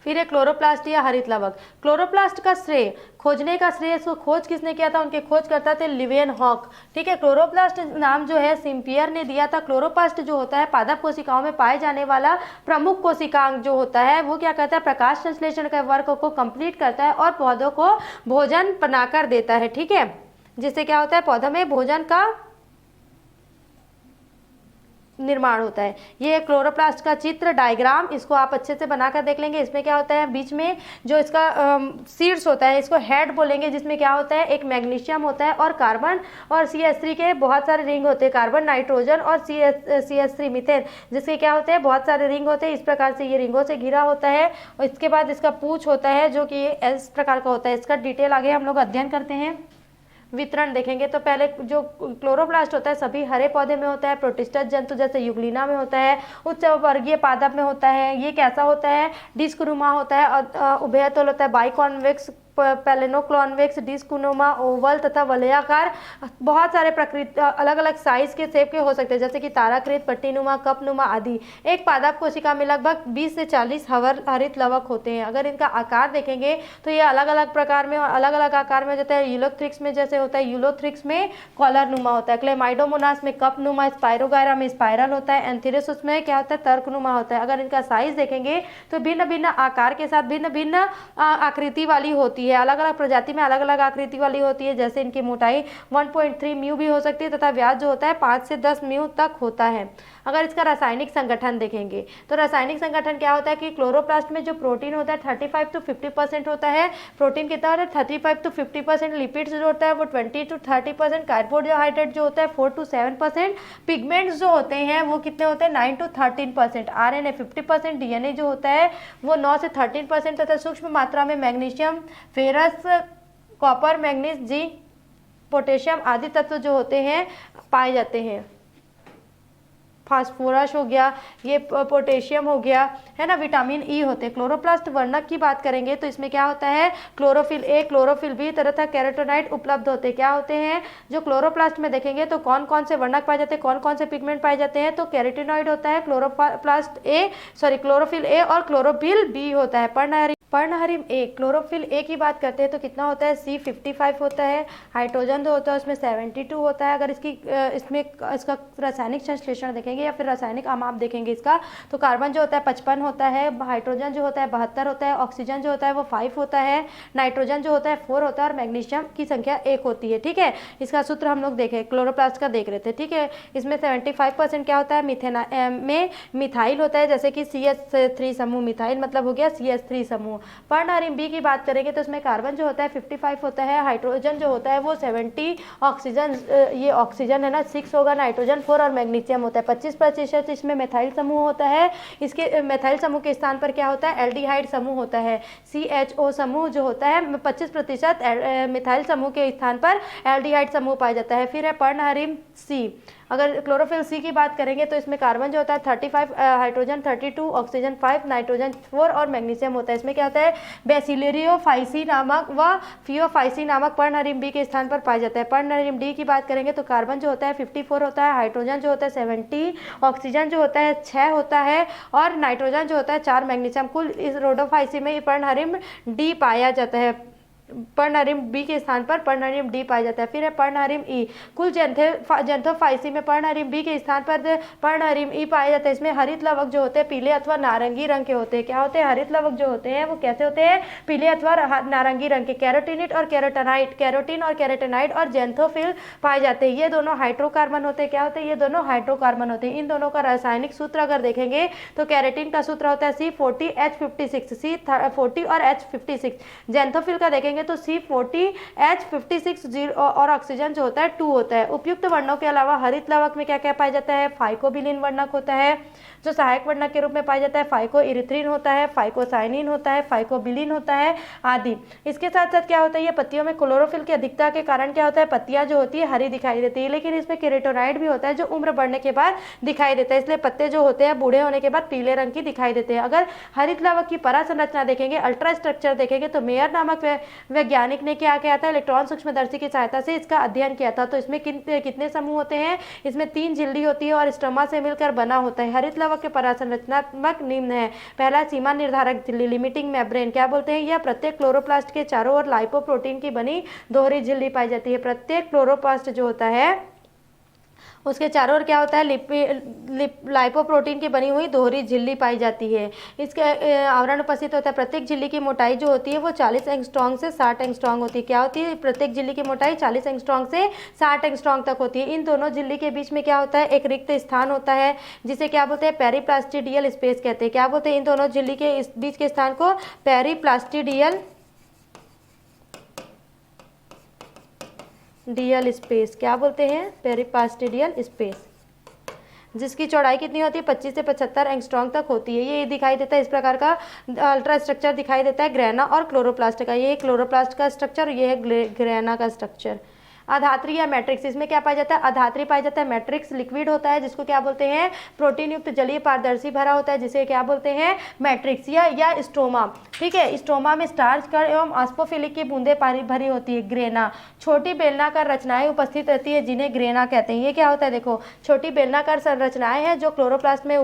फिर है क्लोरोप्लास्ट या हरित लवक। क्लोरोप्लास्ट का श्रेय, खोजने का श्रेय, इसको खोज किसने किया था, उनके खोजकर्ता थे लिवेनहॉक, ठीक है। क्लोरोप्लास्ट नाम जो है सिम्पियर ने दिया था। क्लोरोप्लास्ट जो होता है पादप कोशिकाओं में पाए जाने वाला प्रमुख कोशिकांग जो होता है वो क्या करता है, प्रकाश संश्लेषण के वर्क को कंप्लीट करता है और पौधों को भोजन बनाकर देता है, ठीक है, जिससे क्या होता है, पौधों में भोजन का निर्माण होता है। ये क्लोरोप्लास्ट का चित्र, डायग्राम, इसको आप अच्छे से बनाकर देख लेंगे। इसमें क्या होता है, बीच में जो इसका सीड्स होता है, इसको हेड बोलेंगे, जिसमें क्या होता है, एक मैग्नीशियम होता है और कार्बन और CH3 के बहुत सारे रिंग होते हैं, कार्बन, नाइट्रोजन और CH3 मीथेन, जिसके क्या होते हैं, बहुत सारे रिंग होते हैं। इस प्रकार से ये रिंगों से घिरा होता है। और इसके बाद इसका पूंछ होता है जो कि इस प्रकार का होता है। इसका डिटेल आगे हम लोग अध्ययन करते हैं, वितरण देखेंगे। तो पहले जो क्लोरोप्लास्ट होता है सभी हरे पौधे में होता है, प्रोटिस्टस जंतु जैसे युग्लिना में होता है, उच्च वर्गीय पादप में होता है। ये कैसा होता है, डिस्कनुमा होता है, उभयतल होता है, बाइकॉन्वेक्स, पेलेनोक्लॉन्वेक्स, डिस्कुनोमा, ओवल तथा वलयाकार। बहुत सारे प्रकृति अलग अलग साइज के शेप के हो सकते हैं, जैसे कि ताराकृत, पट्टीनुमा, कपनुमा आदि। एक पादप कोशिका में लगभग 20 से 40 हरित लवक होते हैं। अगर इनका आकार देखेंगे तो ये अलग अलग प्रकार में और अलग अलग आकार में जाता है। यूलोथ्रिक्स में जैसे होता है, यूलोथ्रिक्स में कॉलरनुमा होता है, क्लेमाइडोमोनास में कपनुमा, स्पाइरोगायरा में स्पाइरल होता है, एंथेरेसुस में क्या होता है, तर्कनुमा होता है। अगर इनका साइज देखेंगे तो भिन्न भिन्न आकार के साथ भिन्न भिन्न आकृति वाली होती है, अलग अलग प्रजाति में अलग अलग आकृति वाली होती है। जैसे इनकी मोटाई 1.3 म्यू भी हो सकती है तथा व्यास जो होता है 5 से 10 म्यू तक होता है। अगर इसका रासायनिक संगठन देखेंगे तो रासायनिक संगठन क्या होता है कि क्लोरोप्लास्ट में जो प्रोटीन होता है 35 to 50% होता है। प्रोटीन कितना होता है, 35 to 50%। लिपिड्स जो होता है वो 20 to 30%। कार्बोहाइड्रेट जो होता है 4 to 7%। पिगमेंट्स जो होते हैं वो कितने होते हैं, 9 to 13%। RNA 50%। DNA जो होता है वो 9 से 13% तथा सूक्ष्म मात्रा में magnesium, ferrous, copper, manganese, zinc, potassium आदि तत्व जो होते हैं पाए जाते हैं। फास्फोरस हो गया, ये पोटेशियम हो गया, है ना, विटामिन ई होते हैं। क्लोरोप्लास्ट वर्णक की बात करेंगे तो इसमें क्या होता है, क्लोरोफिल ए, क्लोरोफिल बी तथा कैरोटीनॉइड उपलब्ध होते हैं। क्या होते हैं, जो क्लोरोप्लास्ट में देखेंगे तो कौन कौन से वर्णक पाए जाते हैं, कौन कौन से पिगमेंट पाए जाते हैं, तो कैरोटीनॉइड होता है, क्लोरोफिल ए और क्लोरोफिल बी होता है। पर्णहरिम ए, क्लोरोफिल ए की बात करते हैं तो कितना होता है, C55 होता है। हाइड्रोजन जो होता है उसमें 72 होता है। अगर इसका रासायनिक संश्लेषण देखेंगे या फिर रासायनिक अमाप देखेंगे इसका, तो कार्बन जो होता है 55 होता है, हाइड्रोजन जो होता है 72 होता है, ऑक्सीजन जो होता है वो 5 होता है, नाइट्रोजन जो होता है 4 होता है और मैग्नीशियम की संख्या 1 होती है, ठीक है। इसका सूत्र हम लोग देखें, क्लोरोप्लास्ट का देख रहे थे, ठीक है। इसमें 75% क्या होता है, में मिथाइल होता है, जैसे कि CH3 समूह, मिथाइल मतलब हो गया CH3 समूह। पर्णहरिम बी की बात करेंगे तो इसमें कार्बन जो होता है 55 होता है, हाइड्रोजन जो होता है वो 70, ऑक्सीजन, ये ऑक्सीजन है ना 6 होगा, नाइट्रोजन 4 और मैग्नीशियम होता है 25%। इसमें मेथाइल समूह होता है। इसके मेथाइल समूह के स्थान पर क्या होता है, एल्डिहाइड समूह होता है। CHO समूह जो होता है 25% मिथाइल समूह के स्थान पर एल्डिहाइड समूह पाया जाता है। फिर है पर्णहरिम सी। अगर क्लोरोफिल सी की बात करेंगे तो इसमें कार्बन जो होता है 35, हाइड्रोजन 32, ऑक्सीजन 5, नाइट्रोजन 4 और मैग्नीशियम होता है। इसमें क्या होता है, बेसिलियोफाइसी नामक व फियोफाइसी नामक पर्णहरिम बी के स्थान पर पाया जाता है। पर्णहरिम डी की बात करेंगे तो कार्बन जो होता है 54 होता है, हाइड्रोजन जो होता है 70, ऑक्सीजन जो होता है 6 होता है और नाइट्रोजन जो होता है 4 मैग्नीशियम। कुल इस रोडोफाइसी में पर्णहरिम डी पाया जाता है। पर्णहरिम बी के स्थान पर पर्णहरिम डी पाया जाता है। फिर है पर्णहरिम ई। कुल जेंथोफाइसी में पर्णहरिम बी के स्थान पर पर्णहरिम ई पाया जाता है। इसमें हरित लवक जो होते हैं पीले अथवा नारंगी रंग के होते हैं। क्या होते हैं, हरित लवक जो होते हैं वो कैसे होते हैं, पीले अथवा नारंगी रंग के। कैरोटिनिट और कैरोटेनाइट, कैरोटीन और कैरोटेनाइट और जेंथोफिल पाए जाते हैं। ये दोनों हाइड्रोकार्बन होते हैं। क्या होते हैं, ये दोनों हाइड्रोकार्बन होते हैं। इन दोनों का रासायनिक सूत्र अगर देखेंगे तो कैरेटिन का सूत्र होता है C40H56, C40 और H56। जेंथोफिल का देखेंगे तो C40H56 और ऑक्सीजन जो होता है 2 होता है। उपयुक्त वर्णों के अलावा हरित लवक में क्या क्या पाया जाता है, फाइकोबिलिन वर्णक होता है जो सहायक वर्णक के रूप में पाया जाता है, फाइको इरिथ्रिन होता है, फाइकोसाइनिन होता है, फाइकोबिलिन होता है आदि। इसके साथ साथ क्या होता है, ये पत्तियों में क्लोरोफिल की अधिकता के कारण क्या होता है, पत्तियां जो होती है हरी दिखाई देती है। लेकिन इसमें केरोटोनाइड भी होता है जो उम्र बढ़ने के बाद दिखाई देता है, इसलिए पत्ते जो होते हैं बूढ़े होने के बाद पीले रंग की दिखाई देते हैं। अगर हरित लवक की परा संरचना देखेंगे, अल्ट्रा स्ट्रक्चर देखेंगे तो मेयर नामक वैज्ञानिक ने क्या किया था, इलेक्ट्रॉन सूक्ष्मदर्शी की सहायता से इसका अध्ययन किया था। तो इसमें कितने समूह होते हैं, इसमें 3 झिल्ली होती है और स्ट्रोमा से मिलकर बना होता है। हरित लवक के परा संरचनात्मक निम्न है। पहला, सीमा निर्धारक झिल्ली, लिमिटिंग मेम्ब्रेन। क्या बोलते हैं, यह प्रत्येक क्लोरोप्लास्ट के चारों ओर लाइपोप्रोटीन की बनी दोहरी झिल्ली पाई जाती है। प्रत्येक क्लोरोप्लास्ट जो होता है उसके चारों ओर क्या होता है, लाइपोप्रोटीन की बनी हुई दोहरी झिल्ली पाई जाती है। इसके आवरण उपस्थित होता है। प्रत्येक झिल्ली की मोटाई जो होती है वो 40 एंगस्ट्रॉन्ग से 60 एंगस्ट्रॉन्ग होती है। क्या होती है, प्रत्येक झिल्ली की मोटाई 40 एंगस्ट्रॉन्ग से 60 एंगस्ट्रॉन्ग तक होती है। इन दोनों झिल्ली के बीच में क्या होता है, एक रिक्त स्थान होता है जिसे क्या बोलते हैं, पेरिप्लास्टिडियल स्पेस कहते हैं। क्या बोलते हैं, इन दोनों झिल्ली के इस बीच के स्थान को पेरिप्लास्टिडियल स्पेस क्या बोलते हैं, पेरिप्लास्टिडियल स्पेस, जिसकी चौड़ाई कितनी होती है, 25 से 75 एंगस्ट्रॉन्ग तक होती है। ये दिखाई देता है, इस प्रकार का अल्ट्रा स्ट्रक्चर दिखाई देता है ग्रेना और क्लोरोप्लास्ट का। ये क्लोरोप्लास्ट का स्ट्रक्चर, ये है ग्रेना का स्ट्रक्चर। अधात्री या मैट्रिक्स, इसमें क्या पाया जाता है, अधात्री पाया जाता है। मैट्रिक्स लिक्विड होता है जिसको क्या बोलते हैं, प्रोटीन युक्त जलीय पारदर्शी भरा होता है जिसे क्या बोलते हैं, मैट्रिक्स या स्ट्रोमा। ठीक है, स्ट्रोमा में स्टार्च कण एवं ऑस्मोफिलिक की बूंदें भरी होती है। ग्रेना, छोटी बेलनाकार रचनाएं उपस्थित रहती है जिन्हें ग्रेना कहते हैं। ये क्या होता है, देखो छोटी बेलनाकार संरचनाएं हैं जो क्लोरोप्लास्ट में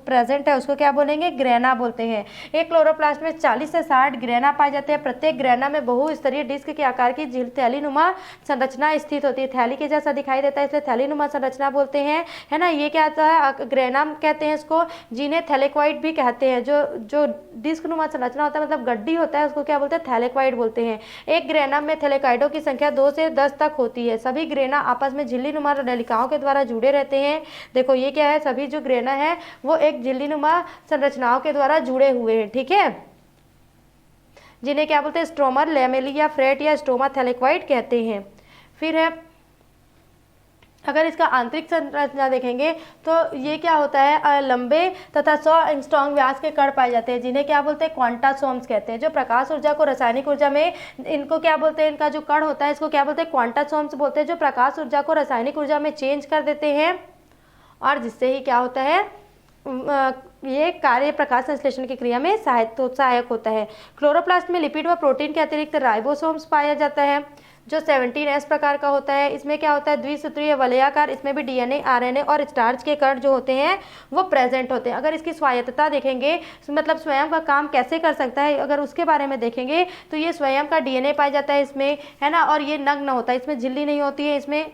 प्रेजेंट है, उसको क्या बोलेंगे, ग्रेना बोलते हैं। एक क्लोरोप्लास्ट में 40 से 60 ग्रेना पाए जाते हैं। प्रत्येक ग्रेना में बहुस्तरीय डिस्क के आकार की थैलीनुमा संरचना स्थित होती है। थैली के जैसा दिखाई देता है इसलिए थैलीनुमा संरचना बोलते हैं, है ना। ये क्या होता है, ग्रेना कहते हैं इसको, जिन्हें थैलेक्वाइड भी कहते हैं। जो डिस्क नुमा संरचना होता है मतलब गड्डी होता है उसको क्या बोलते हैं, थैलेक्वाइड बोलते हैं। एक ग्रेना में थैलेक्वाइडों की संख्या 2 से 10 तक होती है। सभी ग्रेना आपस में झिल्ली नुमा नलिकाओं के द्वारा जुड़े रहते हैं। देखो ये क्या है, सभी जो ग्रेना है वो एक झिल्ली नुमा संरचनाओं के द्वारा जुड़े हुए हैं। ठीक है, जिन्हें क्या बोलते हैं, स्ट्रोमर, लैमेलिया, फ्रेट या स्टोमा थैलेक्वाइड कहते हैं। फिर है, अगर इसका आंतरिक संरचना देखेंगे तो ये क्या होता है, लंबे तथा 100 एंगस्ट्रॉन्ग व्यास के कण पाए जाते हैं जिन्हें क्या बोलते हैं, क्वांटासोम्स कहते हैं। जो प्रकाश ऊर्जा को रासायनिक ऊर्जा में, इनको क्या बोलते हैं, इनका जो कण होता है इसको क्या बोलते हैं, क्वांटासोम्स बोलते हैं, जो प्रकाश ऊर्जा को रासायनिक ऊर्जा में चेंज कर देते हैं और जिससे ही क्या होता है, ये कार्य प्रकाश संश्लेषण की क्रिया में सहायक होता है। क्लोरोप्लास्ट में लिपिड व प्रोटीन के अतिरिक्त राइबोसोम्स पाया जाता है जो 17S प्रकार का होता है। इसमें क्या होता है, द्विसूत्रीय वलयाकार, इसमें भी डीएनए, आरएनए और स्टार्च के कण जो होते हैं वो प्रेजेंट होते हैं। अगर इसकी स्वायत्तता देखेंगे, मतलब स्वयं का काम कैसे कर सकता है, अगर उसके बारे में देखेंगे तो ये स्वयं का डीएनए पाया जाता है इसमें, है ना, और ये नग्न होता है, इसमें झिल्ली नहीं होती है, इसमें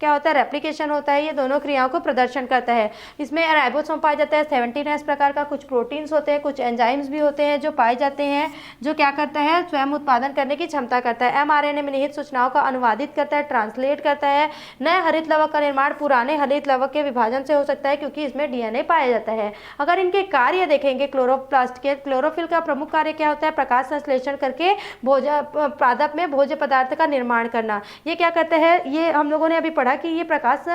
क्या होता है, रेप्लिकेशन होता है। ये दोनों क्रियाओं को प्रदर्शन करता है। इसमें राइबोसोम पाया जाता है 17S प्रकार का, कुछ प्रोटीन्स होते हैं, कुछ एंजाइम्स भी होते हैं जो पाए जाते हैं, जो क्या करता है, स्वयं उत्पादन करने की क्षमता करता है। mRNA में निहित सूचनाओं का अनुवादित करता है, ट्रांसलेट करता है। नए हरित लवक का निर्माण पुराने हरित लवक के विभाजन से हो सकता है क्योंकि इसमें डीएनए पाया जाता है। अगर इनके कार्य देखेंगे क्लोरोप्लास्ट के, क्लोरोफिल का प्रमुख कार्य क्या होता है, प्रकाश संश्लेषण करके पादप में भोज्य पदार्थ का निर्माण करना। ये क्या करता है, ये हम लोगों ने अभी पढ़ा पढ़ा कि ये प्रकाश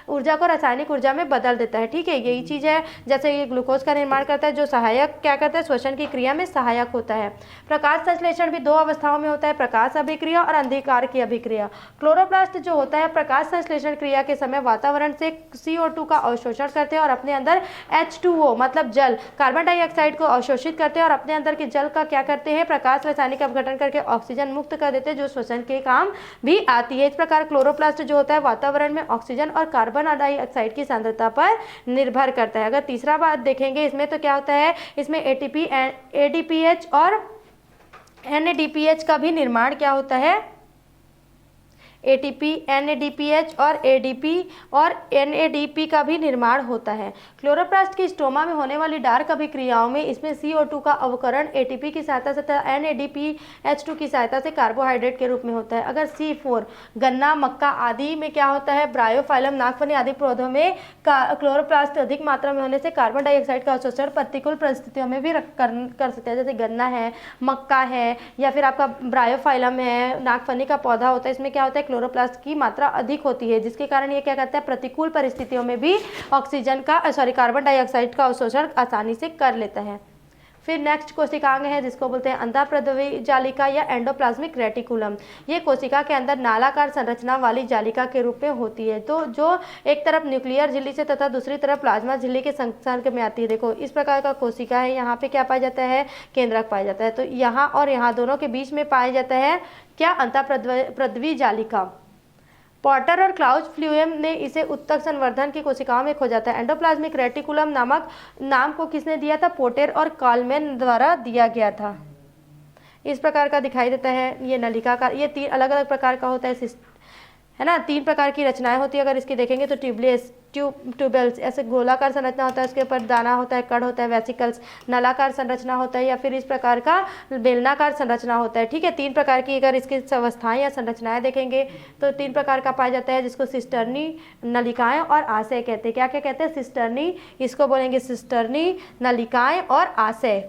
ऊर्जा को रासायनिक ऊर्जा में बदल देता है। ठीक है, यही चीज़ है। जैसे ये ग्लूकोज का निर्माण करता है, जो सहायक क्या करता है, श्वसन की क्रिया में सहायक होता है। प्रकाश संश्लेषण भी दो अवस्थाओं में होता है, प्रकाश अभिक्रिया और अंधकार की अभिक्रिया। क्लोरोप्लास्ट जो होता है प्रकाश संश्लेषण क्रिया के समय वातावरण से CO2 का अवशोषण करते हैं और अपने अंदर H2O मतलब जल, कार्बन डाइऑक्साइड को अवशोषित करते हैं और अपने अंदर के जल का क्या करते हैं, प्रकाश रासायनिक अपघटन करके ऑक्सीजन मुक्त कर देते हैं, जो श्वसन के काम भी आती है। इस प्रकार क्लोरोप्लास्ट जो होता है वातावरण में ऑक्सीजन और कार्बन डाइऑक्साइड की सांद्रता पर निर्भर करता है। अगर तीसरा बात देखेंगे इसमें तो क्या होता है, इसमें ATP, ADPH और NADPH का भी निर्माण क्या होता है, ATP, NADPH और ADP और NADP का भी निर्माण होता है। क्लोरोप्लास्ट की स्टोमा में होने वाली डार्क अभिक्रियाओं में इसमें CO2 का अवकरण ATP की सहायता से तथा NADPH2 की सहायता से कार्बोहाइड्रेट के रूप में होता है। अगर C4 गन्ना, मक्का आदि में क्या होता है, ब्रायोफाइलम, नागफनी आदि पौधों में क्लोरोप्लास्ट अधिक मात्रा में होने से कार्बन डाइऑक्साइड का अवशोषण प्रतिकूल परिस्थितियों में भी कर सकते हैं। जैसे गन्ना है, मक्का है या फिर आपका ब्रायोफाइलम है, नागफनी का पौधा होता है, इसमें क्या होता है क्लोरोप्लास्ट की मात्रा अधिक होती है, जिसके कारण ये क्या करता है, प्रतिकूल परिस्थितियों में भी ऑक्सीजन का कार्बन डाइऑक्साइड का अवशोषण आसानी से कर लेता है। फिर नेक्स्ट कोशिकांग है जिसको बोलते हैं अंतःप्रद्रवी जालिका या एंडोप्लाज्मिक रेटिकुलम। ये कोशिका के अंदर नालाकार संरचना वाली जालिका के रूप में होती है, तो जो एक तरफ न्यूक्लियर झिल्ली से तथा दूसरी तरफ प्लाज्मा झिल्ली के संसर्ग में आती है। देखो इस प्रकार का कोशिका है, यहाँ पे क्या पाया जाता है, केंद्रक पाया जाता है। तो यहाँ और यहाँ दोनों के बीच में पाया जाता है क्या, अंतःप्रद्रवी जालिका। पॉटर और क्लाउज फ्लूएम ने इसे उत्तक संवर्धन की कोशिकाओं में खोजा था। एंडोप्लाज्मिक रेटिकुलम नामक नाम को किसने दिया था, पोटर और कालमैन द्वारा दिया गया था। इस प्रकार का दिखाई देता है ये नलिका का, ये 3 अलग अलग प्रकार का होता है ना, 3 प्रकार की रचनाएं होती है। अगर इसकी देखेंगे तो ट्यूबेल्स ऐसे गोलाकार संरचना होता है, उसके ऊपर दाना होता है, कड़ होता है, वेसिकल्स नलाकार संरचना होता है, या फिर इस प्रकार का बेलनाकार संरचना होता है। ठीक है, 3 प्रकार की अगर इसकी अवस्थाएं या संरचनाएं देखेंगे तो 3 प्रकार का पाया जाता है, जिसको सिस्टर्नी, नलिकाएं और आशय कहते हैं। क्या क्या कहते हैं, सिस्टर्नी, इसको बोलेंगे सिस्टर्नी, नलिकाएं और आशय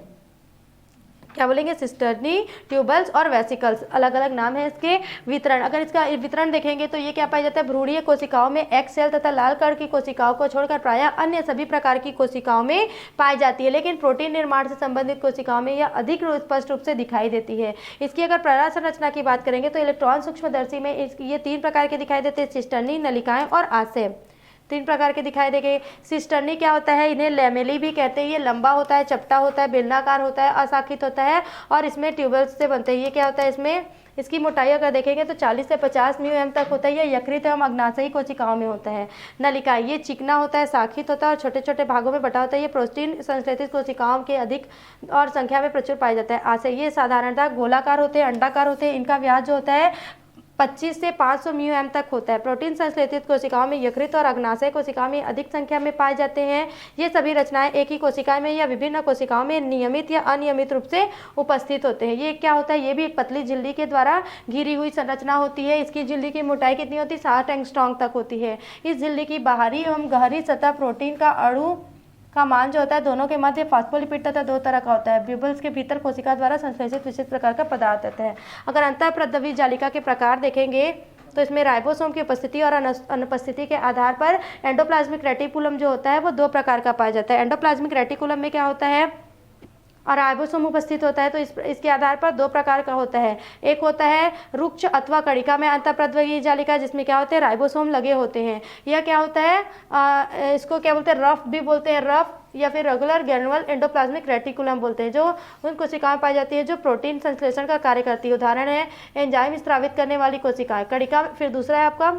क्या बोलेंगे, सिस्टर्नी, ट्यूबल्स और वेसिकल्स, अलग अलग नाम है इसके। वितरण, अगर इसका वितरण देखेंगे तो ये क्या पाया जाता है, भ्रूणीय कोशिकाओं में एक्स सेल तथा लाल कण की कोशिकाओं को छोड़कर प्रायः अन्य सभी प्रकार की कोशिकाओं में पाई जाती है, लेकिन प्रोटीन निर्माण से संबंधित कोशिकाओं में यह अधिक स्पष्ट रूप से दिखाई देती है। इसकी अगर प्ररा संरचना की बात करेंगे तो इलेक्ट्रॉन सूक्ष्मदर्शी में ये 3 प्रकार के दिखाई देते हैं, सिस्टर्नी, नलिकाएं और आशय, 3 प्रकार के दिखाई देंगे। सिस्टर्नी क्या होता है, इन्हें लैमेली भी कहते हैं। ये लंबा होता है, चपटा होता है, बेलनाकार होता है, अशाखित होता है और इसमें ट्यूबल्स से बनते हैं। ये क्या होता है, इसमें इसकी मोटाई अगर देखेंगे तो 40 से 50 μm तक होता है। यह यकृत एवं अग्नाशयी कोशिकाओं में होता है। नलिका, ये चिकना होता है, शाखित होता है और छोटे छोटे भागों में बटा होता है। ये प्रोटीन संश्लेषित कोशिकाओं के अधिक और संख्या में प्रचुर पाया जाता है। आशय, ये साधारणतः गोलाकार होते हैं, अंडाकार होते हैं। इनका व्यास जो होता है 25 से 500 μm तक होता है। प्रोटीन संश्लेषित कोशिकाओं में यकृत और अग्नाशय कोशिकाओं में अधिक संख्या में पाए जाते हैं। ये सभी रचनाएं एक ही कोशिका में या विभिन्न कोशिकाओं में नियमित या अनियमित रूप से उपस्थित होते हैं। ये क्या होता है, ये भी एक पतली झिल्ली के द्वारा घिरी हुई संरचना होती है। इसकी झिल्ली की मोटाई कितनी होती है, 60 एंगस्ट्रॉम तक होती है। इस झिल्ली की बाहरी एवं गहरी सतह प्रोटीन का अणु का मान जो होता है दोनों के मध्य फास्फोलिपिड तथा 2 तरह का होता है। ब्यूबल्स के भीतर कोशिका द्वारा संश्लेषित विशेष प्रकार का पदार्थ होता है। अगर अंतःप्रद्रवी जालिका के प्रकार देखेंगे तो इसमें राइबोसोम की उपस्थिति और अनुपस्थिति के आधार पर एंडोप्लाज्मिक रेटिकुलम जो होता है वो 2 प्रकार का पाया जाता है। एंडोप्लाज्मिक रेटिकुलम में क्या होता है और राइबोसोम उपस्थित होता है, तो इसके आधार पर 2 प्रकार का होता है। एक होता है रुक्ष अथवा कणिका में अंतःप्रद्रवी जालिका, जिसमें क्या होते हैं, राइबोसोम लगे होते हैं। यह क्या होता है, इसको क्या बोलते हैं, रफ भी बोलते हैं, रफ या फिर रेगुलर ग्रेनुलर एंडोप्लाज्मिक रेटिकुलम बोलते हैं, जो उन कोशिकाएं पाई जाती है जो प्रोटीन संश्लेषण का कार्य करती है। उदाहरण है एंजाइम स्रावित करने वाली कोशिकाएं, कणिका। फिर दूसरा है आपका,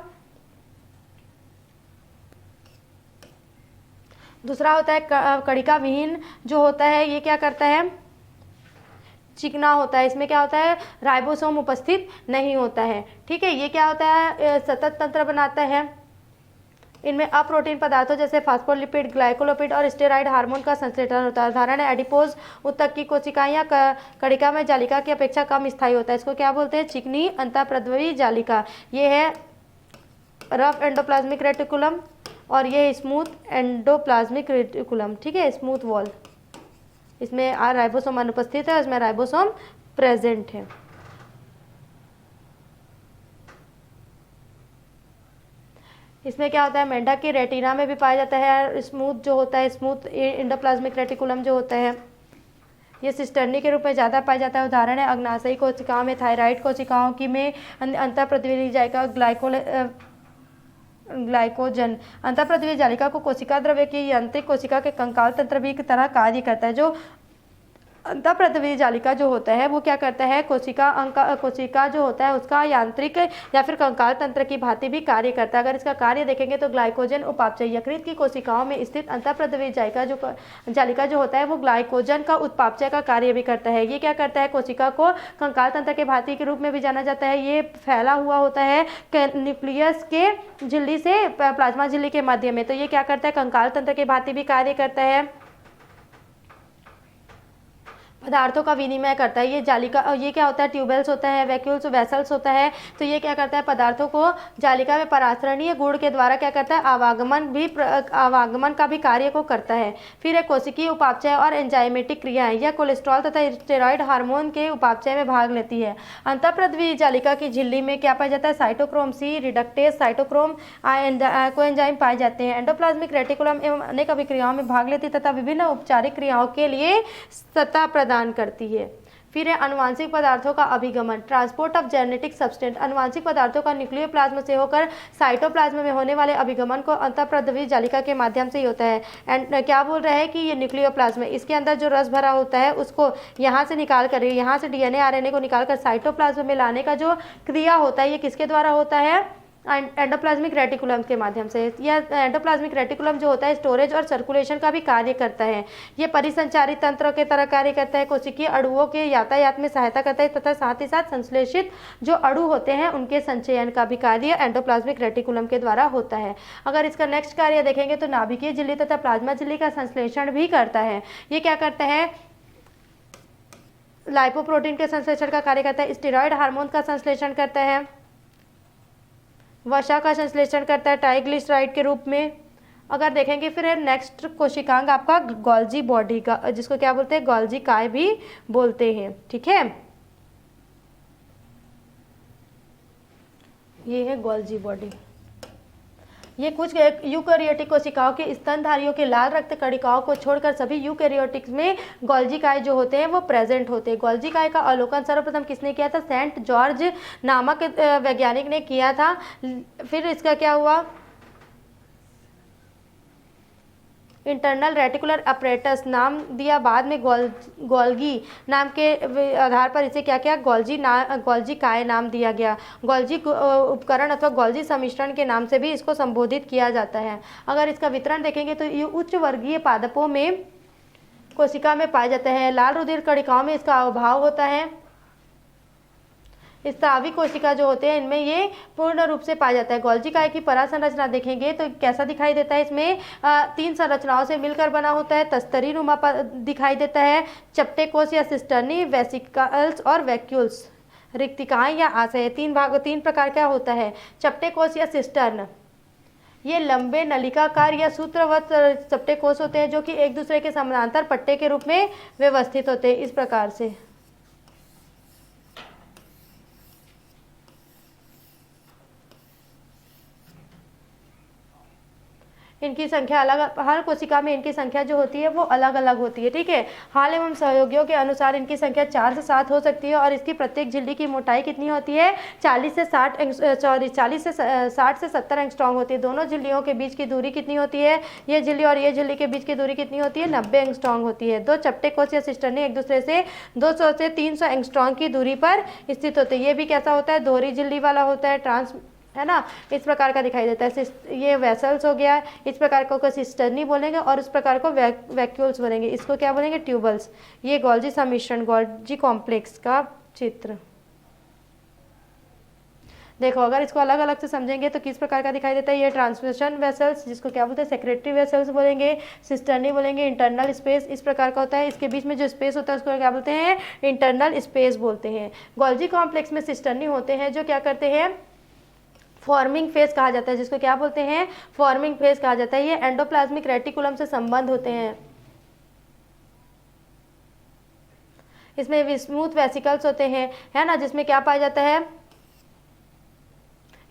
दूसरा होता है कणिका विहीन जो होता है, ये क्या करता है, चिकना होता है। इसमें क्या होता है, राइबोसोम उपस्थित नहीं होता है। ठीक है, ये क्या होता है, सतत तंत्र बनाता है। इनमें अप्रोटीन पदार्थों जैसे फास्फोलिपिड, ग्लाइकोलिपिड और स्टेरॉइड हार्मोन का संश्लेषण होता है। उदाहरण है एडिपोज उत्तक की कोशिकाएं या कणिका में जालिका की अपेक्षा कम स्थायी होता है। इसको क्या बोलते हैं, चिकनी अंतःप्रद्रवी जालिका। ये है रफ एंडोप्लाज्मिक रेटिकुलम और ये स्मूथ एंडोप्लाज्मिक रेटिकुलम। ठीक है, स्मूथ वॉल, इसमें राइबोसोम अनुपस्थित है, इसमें राइबोसोम प्रेजेंट है। इसमें क्या होता है, मेंढक की रेटिना में भी पाया जाता है। स्मूथ जो होता है, स्मूथ एंडोप्लाज्मिक रेटिकुलम जो होता है, ये सिस्टर्नी के रूप में ज़्यादा पाया जाता है। उदाहरण है अग्नाशयी कोशिकाओं में, थायराइड कोशिकाओं की में अंतःप्रद्रवी जालिका ग्लाइकोजन। अंतःप्रद्रवी जालिका को कोशिका द्रव्य की यांत्रिक कोशिका के कंकाल तंत्र भी की तरह कार्य करता है। जो अंतःप्रद्रवी जालिका जो होता है वो क्या करता है, कोशिका जो होता है उसका यांत्रिक या फिर कंकाल तंत्र की भांति भी कार्य करता है। अगर इसका कार्य देखेंगे तो ग्लाइकोजन उपापचय, यकृत की कोशिकाओं में स्थित अंतःप्रद्रवी जालिका जो होता है वो ग्लाइकोजन का उत्पापचय का कार्य भी करता है। ये क्या करता है, कोशिका को कंकाल तंत्र के भांति के रूप में भी जाना जाता है। ये फैला हुआ होता है न्यूक्लियस के झिल्ली से प्लाज्मा झिल्ली के माध्यम में। तो ये क्या करता है, कंकाल तंत्र के भांति भी कार्य करता है, पदार्थों का विनिमय करता है। ये जालिका, ये क्या होता है, ट्यूबेल्स होता है, वैक्यूल्स, वेसल्स होता है। तो ये क्या करता है, पदार्थों को जालिका में परासरणीय गुण के द्वारा क्या करता है, आवागमन का भी कार्य को करता है। फिर है कोशिकीय उपापचय और एंजाइमेटिक क्रियाएं। यह कोलेस्ट्रॉल तथा स्टेरॉइड हार्मोन के उपापचय में भाग लेती है। अंतःप्रद्रवी जालिका की झिल्ली में क्या पाया जाता है, cytochrome C reductase cytochrome coenzyme पाए जाते हैं। एंडोप्लाज्मिक रेटिकुलम एवं अनेक अभिक्रियाओं में भाग लेती तथा विभिन्न औपचारिक क्रियाओं के लिए सत्ता प्रदान करती है। फिर है अनुवांशिक पदार्थों का अभिगमन, ट्रांसपोर्ट ऑफ जेनेटिक सब्सटेंस। अनुवांशिक पदार्थों का न्यूक्लियोप्लाज्म से होकर साइटोप्लाज्म में होने वाले अभिगमन को अंतःप्रद्रवी जालिका के माध्यम से ही होता है। एंड क्या बोल रहा है कि ये न्यूक्लियोप्लाज्म है, इसके अंदर जो रस भरा होता है उसको यहाँ से निकाल कर, यहाँ से डीएनए आरएनए को निकाल कर साइटोप्लाज्म में लाने का जो क्रिया होता है ये किसके द्वारा होता है, एंडोप्लाज्मिक रेटिकुलम के माध्यम से। यह एंडोप्लाज्मिक रेटिकुलम जो होता है स्टोरेज और सर्कुलेशन का भी कार्य करता है। ये परिसंचारी तंत्र के तरह कार्य करता है, कोशिकीय अणुओं के यातायात में सहायता करता है तथा साथ ही साथ संश्लेषित जो अणु होते हैं उनके संचयन का भी कार्य एंडोप्लाज्मिक रेटिकुलम के द्वारा होता है। अगर इसका नेक्स्ट कार्य देखेंगे तो नाभिकीय झिल्ली तथा प्लाज्मा झिल्ली का संश्लेषण भी करता है। ये क्या करता है, लाइपोप्रोटीन के संश्लेषण का कार्य करता है, स्टेरॉइड हार्मोन का संश्लेषण करता है, वसा का संश्लेषण करता है ट्राइग्लिसराइड के रूप में। अगर देखेंगे फिर है नेक्स्ट कोशिकांग आपका गोल्जी बॉडी का, जिसको क्या बोलते हैं, गोल्जी काय भी बोलते हैं। ठीक है, ये है गोल्जी बॉडी। ये कुछ यूकैरियोटिक कोशिकाओं के स्तनधारियों के लाल रक्त कणिकाओं को छोड़कर सभी यूकैरियोटिक्स में गोल्जी काय जो होते हैं वो प्रेजेंट होते हैं। गोल्जी काय का अवलोकन सर्वप्रथम किसने किया था, सेंट जॉर्ज नामक वैज्ञानिक ने किया था। फिर इसका क्या हुआ, इंटरनल रेटिकुलर अपरेटस नाम दिया, बाद में गोल्गी नाम के आधार पर इसे क्या किया, गोल्जी काय नाम दिया गया। गोल्जी उपकरण अथवा गोल्जी सम्मिश्रण के नाम से भी इसको संबोधित किया जाता है। अगर इसका वितरण देखेंगे तो ये उच्च वर्गीय पादपों में कोशिका में पाया जाता है। लाल रुधिर कणिकाओं में इसका अभाव होता है। स्रावी कोशिका जो होते हैं इनमें ये पूर्ण रूप से पाया जाता है। गोल्जी काय की पराग संरचना देखेंगे तो कैसा दिखाई देता है, इसमें 3 संरचनाओं से मिलकर बना होता है। तस्तरी नुमा दिखाई देता है, चपटे कोश या सिस्टर्नी, वेसिकल्स और वैक्यूल्स, रिक्तिकाएं या आशय। 3 प्रकार का होता है। चपटे कोश या सिस्टर्न, ये लंबे नलिकाकार या सूत्रवत चपटे कोश होते हैं जो कि एक दूसरे के समानांतर पट्टे के रूप में व्यवस्थित होते हैं, इस प्रकार से। इनकी संख्या अलग, हर कोशिका में इनकी संख्या जो होती है वो अलग अलग होती है। ठीक है, हाल एवं सहयोगियों के अनुसार इनकी संख्या 4 से 7 हो सकती है और इसकी प्रत्येक झिल्ली की मोटाई कितनी होती है, 40 से 60 से 70 एंगस्ट्रॉम होती है। दोनों झिल्लियों के बीच की दूरी कितनी होती है, ये झिल्ली और ये झिल्ली के बीच की दूरी कितनी होती है, 90 एंगस्ट्रॉम होती है। 2 चपटे कोश या सिस्टर्नी एक दूसरे से 200 से 300 एंगस्ट्रॉम की दूरी पर स्थित होते हैं। ये भी कैसा होता है, दोहरी झिल्ली वाला होता है, ट्रांस है ना, इस प्रकार का दिखाई देता है। ये वेसल्स हो गया, इस प्रकार को सिस्टर्नी बोलेंगे और उस प्रकार को वैक्यूल्स बोलेंगे। इसको क्या बोलेंगे, ट्यूबल्स। ये गोल्जी सम्मिश्रण, गोल्जी कॉम्प्लेक्स का चित्र देखो। अगर इसको अलग अलग से समझेंगे तो किस प्रकार का दिखाई देता है, ये ट्रांसमिशन वेसल्स, जिसको क्या बोलते हैं, सेक्रेटरी वेसल्स बोलेंगे, सिस्टर्नी बोलेंगे, इंटरनल स्पेस इस प्रकार का होता है। इसके बीच में जो स्पेस होता है उसको क्या बोलते हैं, इंटरनल स्पेस बोलते हैं। गोल्जी कॉम्प्लेक्स में सिस्टर्नी होते हैं जो क्या करते हैं, फॉर्मिंग फेज कहा जाता है, जिसको क्या बोलते हैं, फॉर्मिंग फेज कहा जाता है। ये एंडोप्लाज्मिक रेटिकुलम से संबंध होते हैं। इसमें स्मूथ वेसिकल्स होते हैं, है ना, जिसमें क्या पाया जाता है,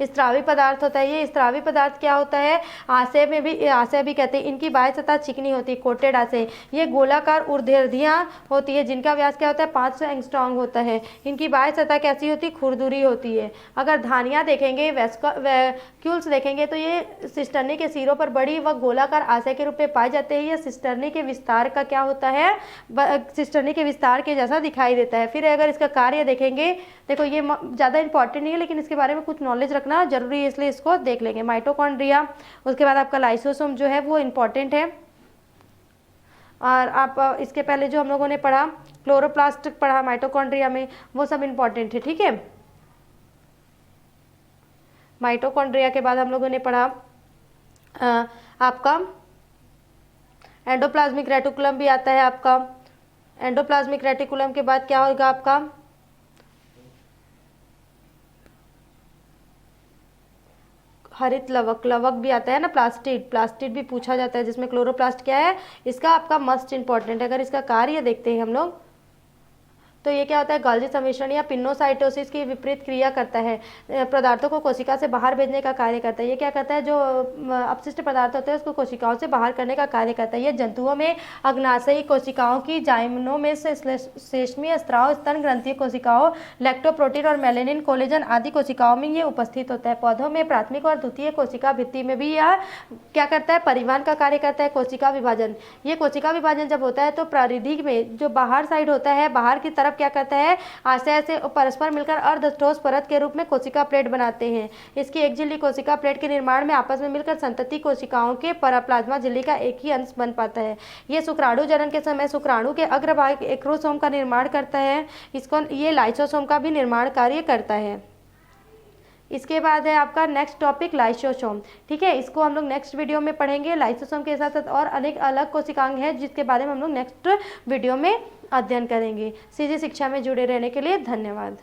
स्त्रावी पदार्थ होता है। ये स्त्रावी पदार्थ क्या होता है, आशय में भी, आशय भी कहते हैं। इनकी बाह्य सतह चिकनी होती है, कोटेड आशय। ये गोलाकार ऊर्ध्वधियां होती है जिनका व्यास क्या होता है, 500 एंगस्ट्रॉम होता है। इनकी बाह्य सतह कैसी होती है, खुरदुरी होती है। अगर धानियां देखेंगे, वैक्यूल्स देखेंगे तो ये सिस्टर्नी के सिरों पर बड़ी व गोलाकार आशय के रूप में पाए जाते हैं। ये सिस्टर्नी के विस्तार का क्या होता है, सिस्टर्नी के विस्तार के जैसा दिखाई देता है। फिर अगर इसका कार्य देखेंगे, देखो ये ज़्यादा इंपॉर्टेंट नहीं है लेकिन इसके बारे में कुछ नॉलेज रखना जरूरी है, इसलिए इसको देख लेंगे। माइटोकॉन्ड्रिया, उसके बाद आपका लाइसोसोम जो है वो इंपॉर्टेंट है। और आप इसके पहले जो हम लोगों ने पढ़ा क्लोरोप्लास्ट पढ़ा माइटोकॉन्ड्रिया में, वो सब इंपॉर्टेंट है, ठीक है। माइटोकॉन्ड्रिया के बाद हम लोगों ने पढ़ा आपका एंडोप्लाज्मिक रेटिकुलम भी आता है आपका। एंडोप्लाज्मिक रेटिकुलम के बाद क्या होगा आपका, हरित लवक, लवक भी आता है ना, प्लास्टिड, प्लास्टिड भी पूछा जाता है जिसमें क्लोरोप्लास्ट क्या है, इसका आपका मस्ट इंपॉर्टेंट। अगर इसका कार्य देखते हैं हम लोग तो ये क्या होता है, गाल्जी सम्मिश्रण या पिनोसाइटोसिस की विपरीत क्रिया करता है, पदार्थों को कोशिका से बाहर भेजने का कार्य करता है। ये क्या करता है, जो अपशिष्ट पदार्थ होते हैं उसको कोशिकाओं से बाहर करने का कार्य करता है। ये जंतुओं में अग्नाशयी कोशिकाओं की, जाइमनों में से श्लेष्मीय स्राव, स्तन ग्रंथीय कोशिकाओं, लैक्टोप्रोटीन और मेलेनिन, कोलेजन आदि कोशिकाओं में ये उपस्थित होता है। पौधों में प्राथमिक और द्वितीय कोशिका भित्ति में भी यह क्या करता है, परिवहन का कार्य करता है। कोशिका विभाजन, ये कोशिका विभाजन जब होता है तो परिधि में जो बाहर साइड होता है, बाहर की तरफ क्या करता है, आशय से परस्पर मिलकर अर्धठोस परत के रूप में कोशिका प्लेट बनाते हैं। इसकी एक झिल्ली कोशिका प्लेट के निर्माण में आपस में मिलकर संतति कोशिकाओं के प्लाज्मा झिल्ली का एक ही अंश बन पाता है। ये शुक्राणु जनन के समय शुक्राणु के अग्रभाग एक्रोसोम का निर्माण करता है। इसको ये लाइसोसोम का भी निर्माण कार्य करता है। इसके बाद है आपका नेक्स्ट टॉपिक लाइसोसोम, ठीक है। इसको हम लोग नेक्स्ट वीडियो में पढ़ेंगे। लाइसोसोम के साथ साथ और अनेक अलग कोशिकांग हैं जिसके बारे में हम लोग नेक्स्ट वीडियो में अध्ययन करेंगे। सीधी शिक्षा में जुड़े रहने के लिए धन्यवाद।